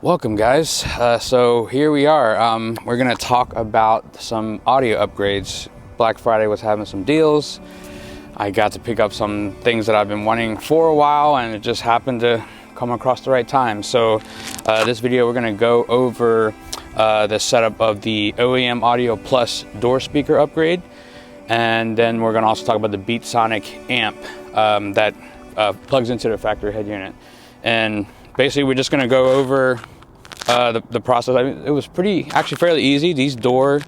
Welcome guys. So here we are. We're gonna talk about some audio upgrades. Black Friday was having some deals. I got to pick up some things that I've been wanting for a while, and it just happened to come across the right time. So this video we're gonna go over the setup of the OEM Audio Plus door speaker upgrade, and then we're gonna also talk about the BeatSonic amp that plugs into the factory head unit. And basically, we're just gonna go over the process. I mean, it was actually fairly easy. These door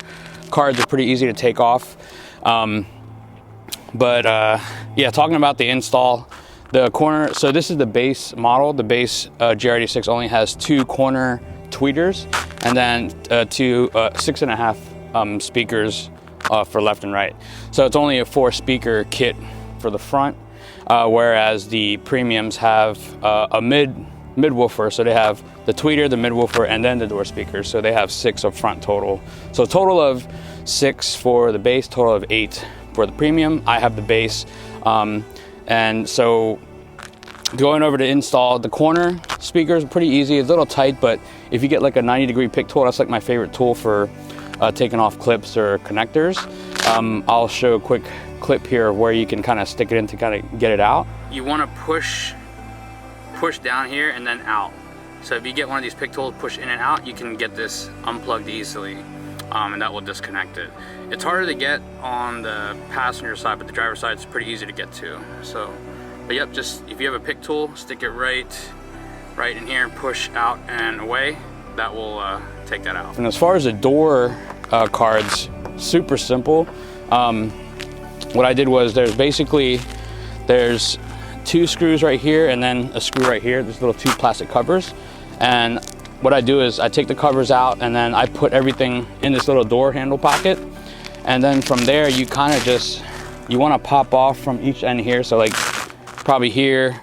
cards are pretty easy to take off. Yeah, talking about the install, the corner. So this is the base model. The Base GR86 only has 2 corner tweeters, and then 2 6.5 speakers for left and right. So it's only a 4-speaker kit for the front, whereas the premiums have a mid-woofer. So they have the tweeter, the mid-woofer, and then the door speakers. So they have 6 up front total. So a total of 6 for the base, total of 8 for the premium. I have the base. And so going over to install the corner speakers, pretty easy. It's a little tight, but if you get like a 90-degree pick tool, that's like my favorite tool for taking off clips or connectors. I'll show a quick clip here of where you can kind of stick it in to kind of get it out. You want to push down here and then out. So if you get one of these pick tools, push in and out, you can get this unplugged easily, and that will disconnect it. It's harder to get on the passenger side, but the driver's side is pretty easy to get to. So, but yep, just if you have a pick tool, stick it right in here and push out and away. That will take that out. And as far as the door cards, super simple. What I did was there's 2 screws right here and then a screw right here. There's little 2 plastic covers. And what I do is I take the covers out and then I put everything in this little door handle pocket. And then from there, you kind of you want to pop off from each end here. So like probably here,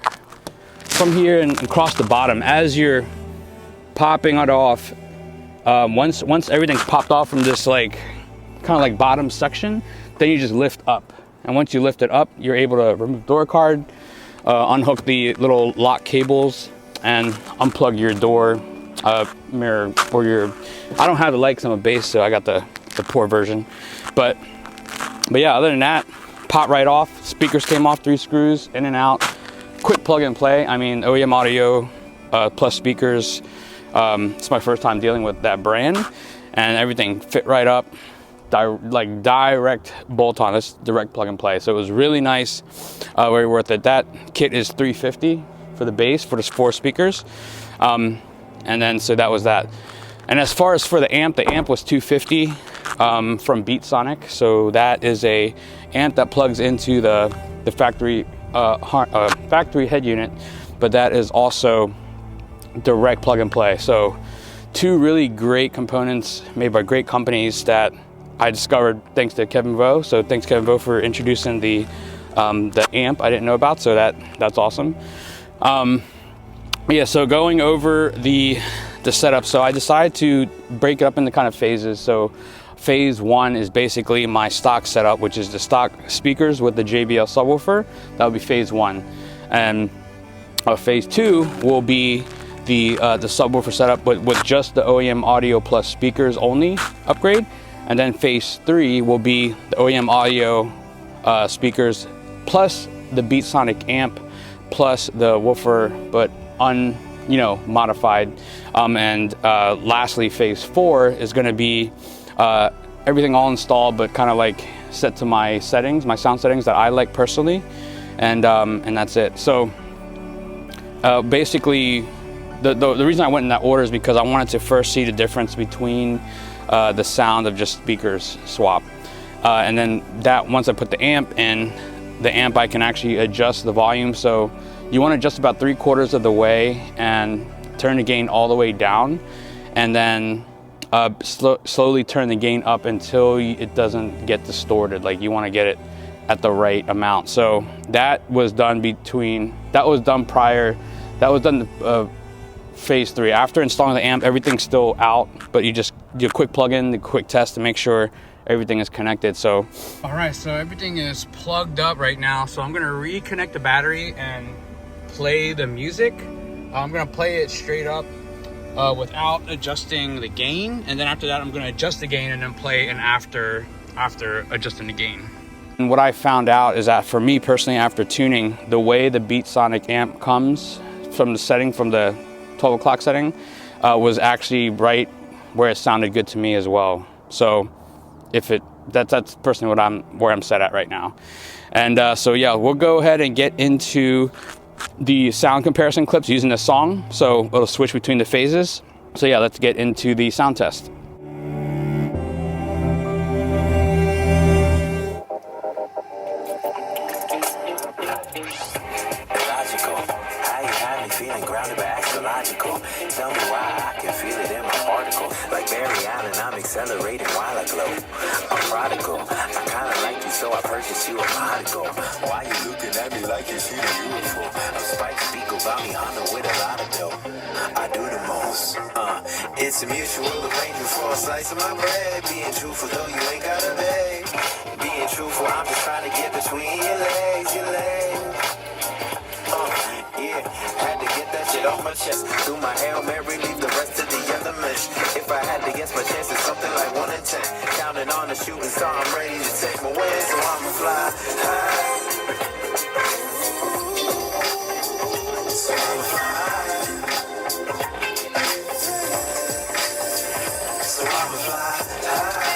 from here and across the bottom. As you're popping it off, once everything's popped off from this like kind of like bottom section, then you just lift up. And once you lift it up, you're able to remove the door card, unhook the little lock cables, and unplug your door mirror or your. I don't have the light 'cause I'm a bass, so I got the poor version. But yeah, other than that, pop right off. Speakers came off, 3 screws in and out. Quick plug and play. I mean, OEM Audio Plus speakers. It's my first time dealing with that brand, and everything fit right up. Like direct bolt on. It's direct plug and play. So it was really nice, very worth it. That kit is $350 for the base for the 4 speakers, and then so that was that. And as far as for the amp was $250 from BeatSonic. So that is a amp that plugs into the factory factory head unit, but that is also direct plug and play. So 2 really great components made by great companies that I discovered thanks to Kevin Vo. So thanks Kevin Vo for introducing the amp I didn't know about. So that's awesome. Yeah, so going over the setup. So I decided to break it up into kind of phases. So phase 1 is basically my stock setup, which is the stock speakers with the JBL subwoofer. That would be phase 1. And phase 2 will be the subwoofer setup, but with just the OEM Audio Plus speakers only upgrade. And then phase 3 will be the OEM Audio speakers plus the BeatSonic amp plus the woofer, but modified. And lastly, phase 4 is going to be everything all installed, but kind of like set to my settings, my sound settings that I like personally, and that's it. So basically, the reason I went in that order is because I wanted to first see the difference between the sound of just speakers swap, and then that once I put the amp in, the amp I can actually adjust the volume. So you want to adjust about 3/4 of the way and turn the gain all the way down, and then slowly turn the gain up until it doesn't get distorted. Like you want to get it at the right amount. So that was done phase 3. After installing the amp, everything's still out, but you just do a quick plug-in, the quick test to make sure everything is connected. So all right, so everything is plugged up right now. So I'm gonna reconnect the battery and play the music. I'm gonna play it straight up without adjusting the gain, and then after that I'm going to adjust the gain and then play an after adjusting the gain. And what I found out is that for me personally, after tuning, the way the BeatSonic amp comes from the setting, from the 12 o'clock setting, was actually right where it sounded good to me as well. So that's personally where I'm set at right now. And so yeah, we'll go ahead and get into the sound comparison clips using the song. So it'll switch between the phases. So yeah, let's get into the sound test. Tell me why I can feel it in my particle. Like Barry Allen, I'm accelerating while I glow. I'm prodigal. I kinda like you, so I purchased you a prodigal. Why you looking at me like you see the beautiful? I'm Spike Spiegel, bounty hunter with a lot of dough. I do the most. It's a mutual arrangement for a slice of my bread. Being truthful, though you ain't gotta beg. Being truthful, I'm just trying to get between your legs, yeah, had to get that shit off my chest. Do my Hail Mary, leave the rest of the other mesh. If I had to guess, my chance is something like 1 in 10. Counting on the shooting star, I'm ready to take my win, so I'ma fly high. So I'ma fly high. So I'ma fly high. So I'ma fly high.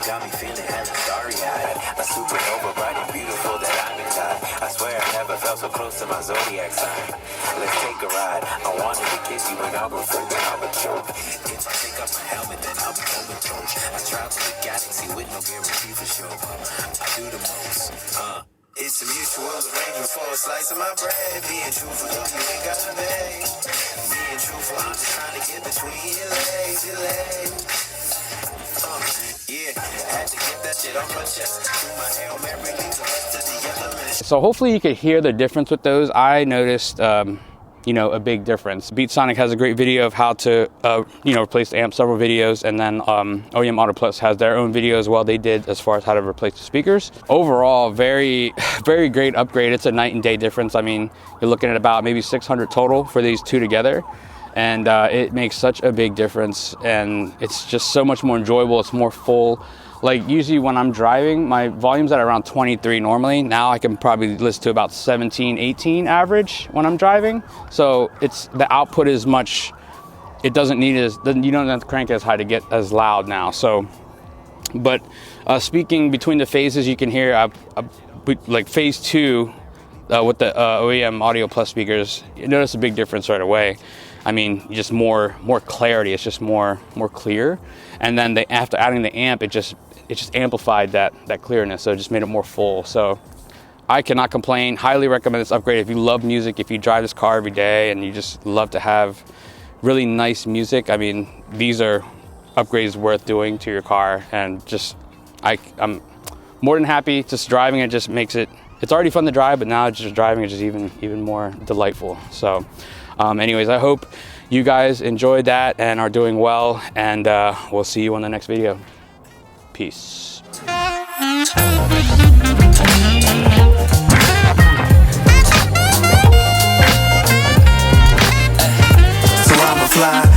Got me feeling hella starry-eyed. A supernova, bright and beautiful that I'm inside. I swear I never felt so close to my zodiac sign. Let's take a ride. I wanted to kiss you and I'll go further, I'll choke. If I take off my helmet, then I'll be comatose. I travel the galaxy with no guarantee for sure. I do the most. It's a mutual arrangement for a slice of my bread. Being truthful, though you ain't got to beg. Being truthful, I'm just trying to get between your legs, yeah, had to get that shit off my chest. Do my Hail Mary, leave the rest of the other men. So hopefully you could hear the difference with those. I noticed, you know, a big difference. BeatSonic has a great video of how to, replace the amp, several videos, and then OEM Auto Plus has their own video as well. They did as far as how to replace the speakers. Overall, very, very great upgrade. It's a night and day difference. I mean, you're looking at about maybe 600 total for these two together. And it makes such a big difference, and it's just so much more enjoyable. It's more full. Like usually when I'm driving, my volume's at around 23 normally. Now I can probably listen to about 17, 18 average when I'm driving. So the output is much, it doesn't need you don't have to crank it as high to get as loud now. So, but speaking between the phases, you can hear like phase 2 with the OEM Audio Plus speakers, you notice a big difference right away. I mean, just more clarity. It's just more clear. And then after adding the amp, it just amplified that clearness. So it just made it more full. So I cannot complain. Highly recommend this upgrade if you love music, if you drive this car every day and you just love to have really nice music. I mean, these are upgrades worth doing to your car, and just I'm more than happy. Just driving it just makes it, it's already fun to drive, but now just driving it just even more delightful. So anyways, I hope you guys enjoyed that and are doing well, and we'll see you on the next video. Peace. So I'ma fly